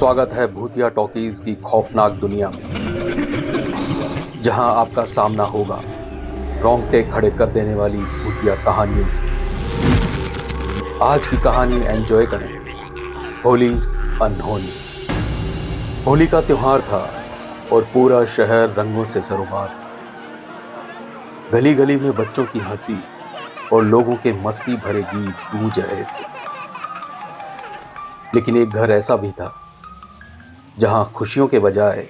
स्वागत है भूतिया टॉकीज की खौफनाक दुनिया में, जहां आपका सामना होगा रोंगटे खड़े कर देने वाली भूतिया कहानियों से। आज की कहानी एंजॉय करें। होली अनहोनी। होली का त्योहार था और पूरा शहर रंगों से सरोबार था। गली गली में बच्चों की हंसी और लोगों के मस्ती भरे गीत गूंज रहे थे। लेकिन एक घर ऐसा भी था जहां खुशियों के बजाय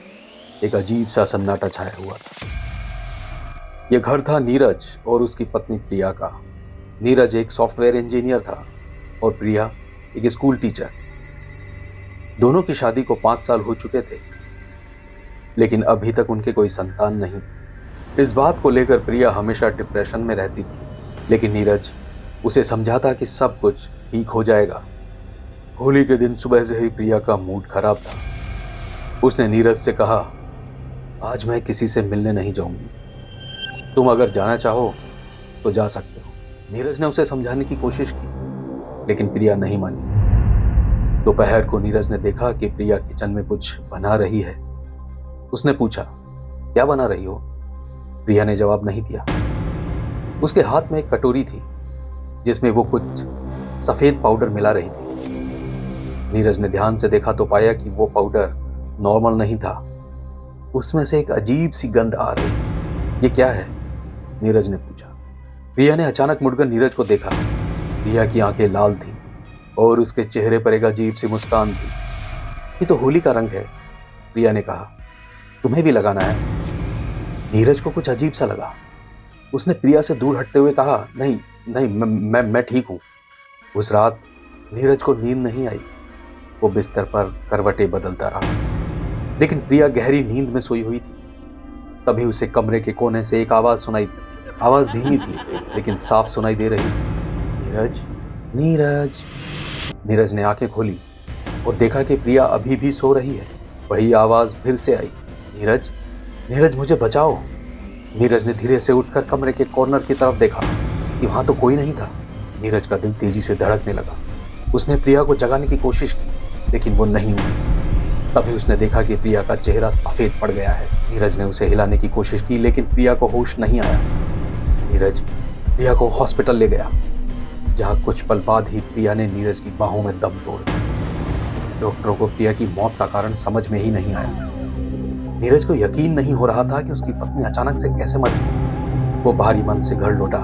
एक अजीब सा सन्नाटा छाया हुआ था। यह घर था नीरज और उसकी पत्नी प्रिया का। नीरज एक सॉफ्टवेयर इंजीनियर था और प्रिया एक स्कूल टीचर। दोनों की शादी को 5 साल हो चुके थे, लेकिन अभी तक उनके कोई संतान नहीं थी। इस बात को लेकर प्रिया हमेशा डिप्रेशन में रहती थी, लेकिन नीरज उसे समझाता कि सब कुछ ठीक हो जाएगा। होली के दिन सुबह से ही प्रिया का मूड खराब था। उसने नीरज से कहा, आज मैं किसी से मिलने नहीं जाऊंगी, तुम अगर जाना चाहो तो जा सकते हो। नीरज ने उसे समझाने की कोशिश की, लेकिन प्रिया नहीं मानी। दोपहर को नीरज ने देखा कि प्रिया किचन में कुछ बना रही है। उसने पूछा, क्या बना रही हो? प्रिया ने जवाब नहीं दिया। उसके हाथ में एक कटोरी थी जिसमें वो कुछ सफेद पाउडर मिला रही थी। नीरज ने ध्यान से देखा तो पाया कि वो पाउडर नॉर्मल नहीं था, उसमें से एक अजीब सी गंध आ रही थी। ये क्या है? नीरज ने पूछा। प्रिया ने अचानक मुड़कर नीरज को देखा। प्रिया की आंखें लाल थीं और उसके चेहरे पर एक अजीब सी मुस्कान थी। ये तो होली का रंग है, प्रिया ने कहा। तुम्हें भी लगाना है? नीरज को कुछ अजीब सा लगा। उसने प्रिया से दूर हटते हुए कहा, नहीं नहीं, मैं ठीक हूं। उस रात नीरज को नींद नहीं आई। वो बिस्तर पर करवटें बदलता रहा, लेकिन प्रिया गहरी नींद में सोई हुई थी। तभी उसे कमरे के कोने से एक आवाज सुनाई दी। आवाज धीमी थी, लेकिन साफ सुनाई दे रही थी। नीरज, नीरज। नीरज ने आंखें खोली और देखा कि प्रिया अभी भी सो रही है। वही आवाज फिर से आई, नीरज, नीरज मुझे बचाओ। नीरज ने धीरे से उठकर कमरे के कॉर्नर की तरफ देखा कि वहां तो कोई नहीं था। नीरज का दिल तेजी से धड़कने लगा। उसने प्रिया को जगाने की कोशिश की, लेकिन वो नहीं उठी। तभी उसने देखा कि प्रिया का चेहरा सफेद पड़ गया है। नीरज ने उसे हिलाने की कोशिश की, लेकिन प्रिया को होश नहीं आया। नीरज प्रिया को हॉस्पिटल ले गया, जहां कुछ पल बाद ही प्रिया ने नीरज की बाहों में दम तोड़ दिया। डॉक्टरों को प्रिया की मौत का कारण समझ में ही नहीं आया। नीरज को यकीन नहीं हो रहा था कि उसकी पत्नी अचानक से कैसे मर गई। वो भारी मन से घर लौटा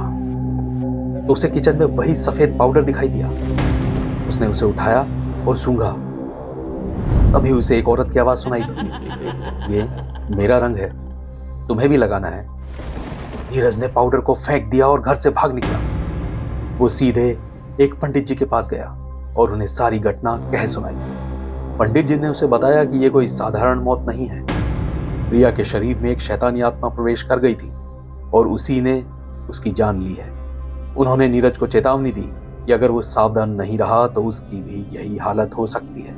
तो उसे किचन में वही सफेद पाउडर दिखाई दिया। उसने उसे उठाया और सूंघा। तभी उसे एक औरत की आवाज सुनाई दी, ये मेरा रंग है, तुम्हें भी लगाना है। नीरज ने पाउडर को फेंक दिया और घर से भाग निकला। वो सीधे एक पंडित जी के पास गया और उन्हें सारी घटना कह सुनाई। पंडित जी ने उसे बताया कि यह कोई साधारण मौत नहीं है। प्रिया के शरीर में एक शैतानी आत्मा प्रवेश कर गई थी और उसी ने उसकी जान ली है। उन्होंने नीरज को चेतावनी दी कि अगर वो सावधान नहीं रहा तो उसकी भी यही हालत हो सकती है।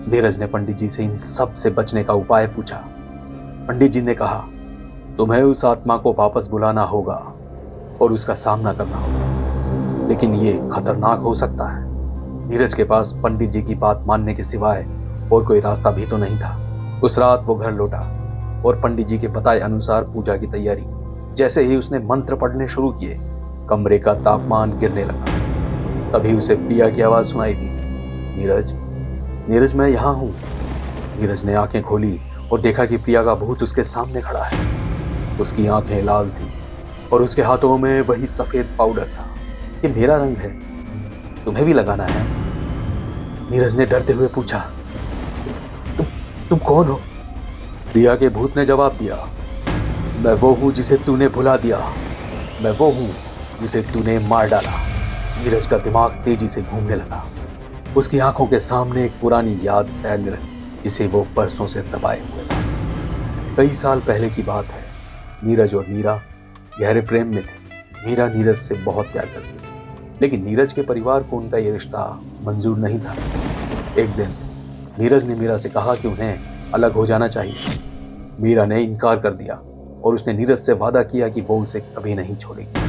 नीरज ने पंडित जी से इन सब से बचने का उपाय पूछा। पंडित जी ने कहा, तुम्हें उस आत्मा को वापस बुलाना होगा और उसका सामना करना होगा, लेकिन ये खतरनाक हो सकता है। नीरज के पास पंडित जी की बात मानने के सिवाय और कोई रास्ता भी तो नहीं था। उस रात वो घर लौटा और पंडित जी के बताए अनुसार पूजा की तैयारी की। जैसे ही उसने मंत्र पढ़ने शुरू किए, कमरे का तापमान गिरने लगा। तभी उसे प्रिया की आवाज सुनाई दी, नीरज, नीरज मैं यहां हूं। नीरज ने आंखें खोली और देखा कि प्रिया का भूत उसके सामने खड़ा है। उसकी आंखें लाल थी और उसके हाथों में वही सफेद पाउडर था। ये मेरा रंग है, तुम्हें भी लगाना है? नीरज ने डरते हुए पूछा, तुम कौन हो? प्रिया के भूत ने जवाब दिया, मैं वो हूं जिसे तूने भुला दिया, मैं वो हूं जिसे तूने मार डाला। नीरज का दिमाग तेजी से घूमने लगा। उसकी आंखों के सामने एक पुरानी याद तैरने लगी, जिसे वो बरसों से दबाए हुए था। कई साल पहले की बात है। नीरज और मीरा गहरे प्रेम में थे। मीरा नीरज से बहुत प्यार करती थी, लेकिन नीरज के परिवार को उनका यह रिश्ता मंजूर नहीं था। एक दिन नीरज ने मीरा से कहा कि उन्हें अलग हो जाना चाहिए। मीरा ने इनकार कर दिया और उसने नीरज से वादा किया कि वो उसे कभी नहीं छोड़ेगी।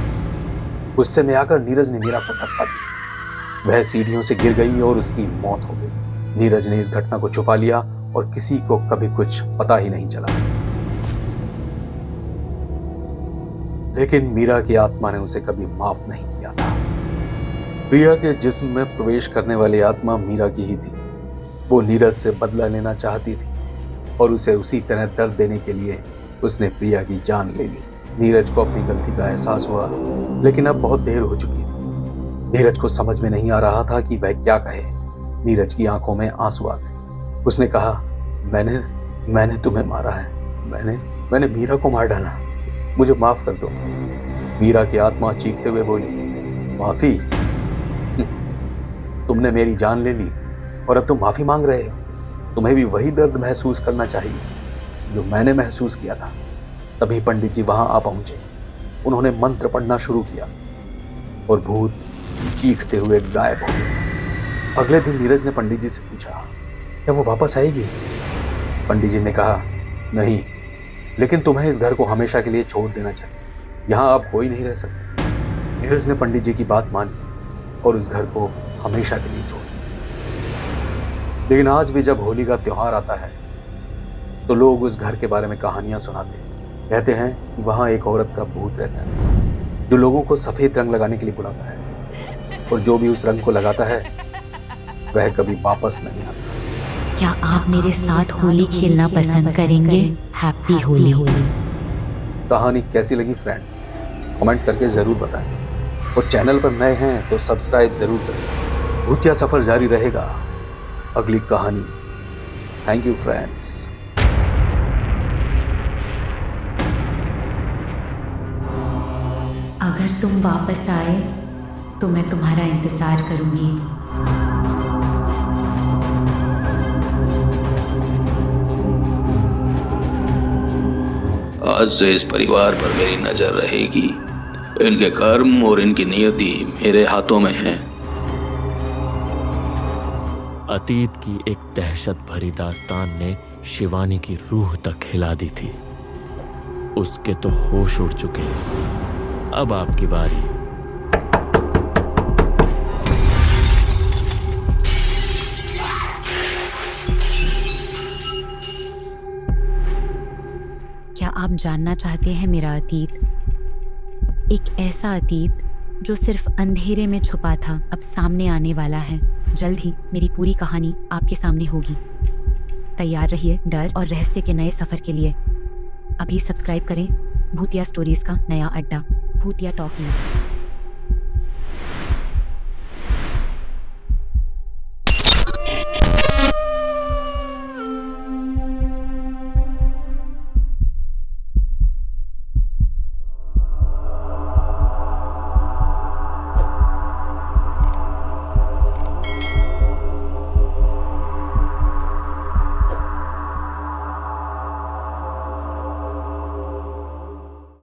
गुस्से में आकर नीरज ने मीरा को धक्का दिया। वह सीढ़ियों से गिर गई और उसकी मौत हो गई। नीरज ने इस घटना को छुपा लिया और किसी को कभी कुछ पता ही नहीं चला। लेकिन मीरा की आत्मा ने उसे कभी माफ नहीं किया था। प्रिया के जिस्म में प्रवेश करने वाली आत्मा मीरा की ही थी। वो नीरज से बदला लेना चाहती थी और उसे उसी तरह दर्द देने के लिए उसने प्रिया की जान ले ली। नीरज को अपनी गलती का एहसास हुआ, लेकिन अब बहुत देर हो चुकी थी। नीरज को समझ में नहीं आ रहा था कि वह क्या कहे। नीरज की आंखों में आंसू आ गए। उसने कहा, मैंने तुम्हें मारा है। मैंने मीरा को मार डाला। मुझे माफ कर दो। मीरा की आत्मा चीखते हुए बोली, माफी? तुमने मेरी जान ले ली और अब तुम माफी मांग रहे हो? तुम्हें भी वही दर्द महसूस करना चाहिए जो मैंने महसूस किया था। तभी पंडित जी वहां आ पहुंचे। उन्होंने मंत्र पढ़ना शुरू किया और भूत चीखते हुए गायब हो गए। अगले दिन नीरज ने पंडित जी से पूछा, क्या वो वापस आएगी? पंडित जी ने कहा, नहीं, लेकिन तुम्हें इस घर को हमेशा के लिए छोड़ देना चाहिए। यहां अब कोई नहीं रह सकता। नीरज ने पंडित जी की बात मानी और उस घर को हमेशा के लिए छोड़ दिया। लेकिन आज भी जब होली का त्योहार आता है तो लोग उस घर के बारे में कहानियां सुनाते हैं। कहते हैं कि वहां एक औरत का भूत रहता है जो लोगों को सफेद रंग लगाने के लिए बुलाता है, और जो भी उस रंग को लगाता है वह कभी वापस नहीं आता। क्या आप मेरे साथ होली खेलना पसंद करेंगे? हैप्पी होली। कहानी कैसी लगी फ्रेंड्स? कमेंट करके जरूर बताएं और चैनल पर नए हैं तो सब्सक्राइब जरूर करें। भूतिया सफर जारी रहेगा अगली कहानी में। Thank you friends. अगर तुम वापस आए तो मैं तुम्हारा इंतजार करूंगी। आज से इस परिवार पर मेरी नजर रहेगी। इनके कर्म और इनकी नियति मेरे हाथों में है। अतीत की एक दहशत भरी दास्तान ने शिवानी की रूह तक हिला दी थी। उसके तो होश उड़ चुके। अब आपकी बारी। क्या आप जानना चाहते हैं मेरा अतीत? एक ऐसा अतीत जो सिर्फ अंधेरे में छुपा था, अब सामने आने वाला है। जल्द ही मेरी पूरी कहानी आपके सामने होगी। तैयार रहिए डर और रहस्य के नए सफर के लिए। अभी सब्सक्राइब करें भूतिया स्टोरीज का नया अड्डा, भूतिया टॉकीज।